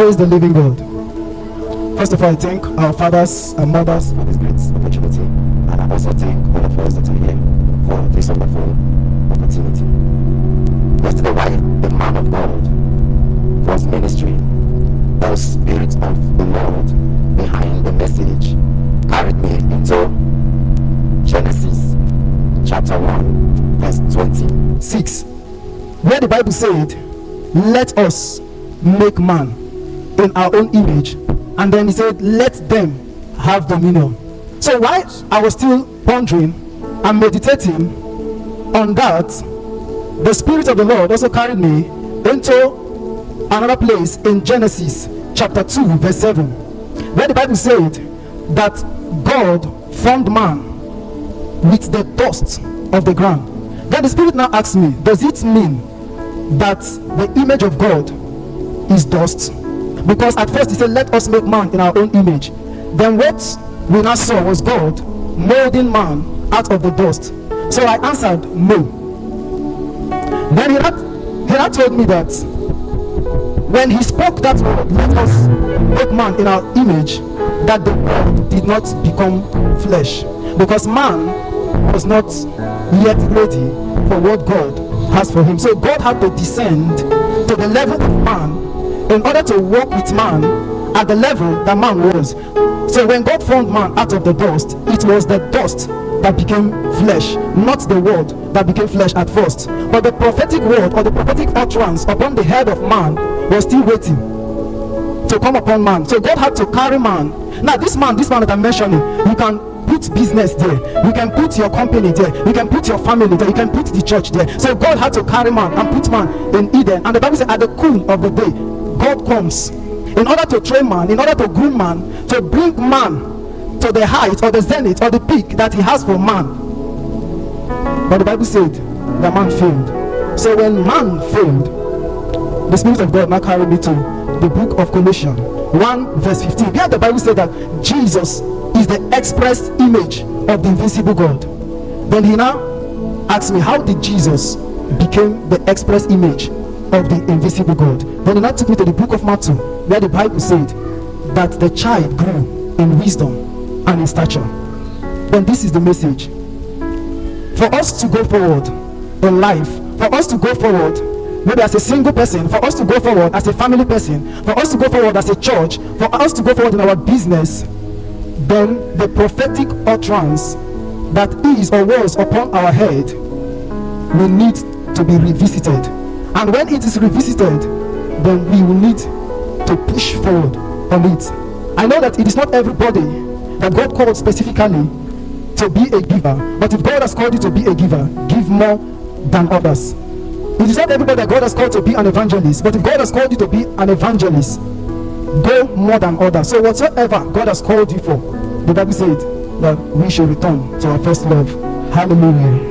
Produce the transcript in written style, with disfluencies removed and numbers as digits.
Praise the living God. First of all, I thank our fathers and mothers for this great opportunity, and I also thank all of us that are here for this wonderful opportunity. Yesterday, while the man of God was ministering, the Spirit of the Lord behind the message carried me into Genesis chapter 1 verse 26, where the Bible said, let us make man in our own image, and then he said, let them have dominion. So while I was still pondering and meditating on that, the Spirit of the Lord also carried me into another place in Genesis chapter 2 verse 7, where the Bible said that God formed man with the dust of the ground. Then the Spirit now asked me, does it mean that the image of God is dust? Because at first he said, let us make man in our own image. Then what we now saw was God molding man out of the dust. So I answered no. Then he had told me that when he spoke that word, let us make man in our image, that the word did not become flesh, because man was not yet ready for what God has for him. So God had to descend to the level of man in order to walk with man at the level that man was. So when God formed man out of the dust, it was the dust that became flesh, not the word that became flesh at first. But the prophetic word or the prophetic utterance upon the head of man was still waiting to come upon man. So God had to carry man. Now this man that I'm mentioning, you can put business there, you can put your company there, you can put your family there, you can put the church there. So God had to carry man and put man in Eden. And the Bible says at the cool of the day, God comes in order to train man, in order to groom man, to bring man to the height or the zenith or the peak that he has for man. But the Bible said that man failed. So when man failed, the Spirit of God now carried me to the book of Colossians 1 verse 15. Here the Bible said that Jesus is the express image of the invisible God. Then he now asked me, how did Jesus become the express image of the invisible God? Then he now took me to the book of Matthew, where the Bible said that the child grew in wisdom and in stature. Then this is the message. For us to go forward in life, for us to go forward maybe as a single person, for us to go forward as a family person, for us to go forward as a church, for us to go forward in our business, then the prophetic utterance that is or was upon our head will need to be revisited. And when it is revisited, then we will need to push forward on it. I know that it is not everybody that God called specifically to be a giver, but if God has called you to be a giver, give more than others. It is not everybody that God has called to be an evangelist, but if God has called you to be an evangelist, go more than others. So whatsoever God has called you for, the Bible said that we should return to our first love. Hallelujah.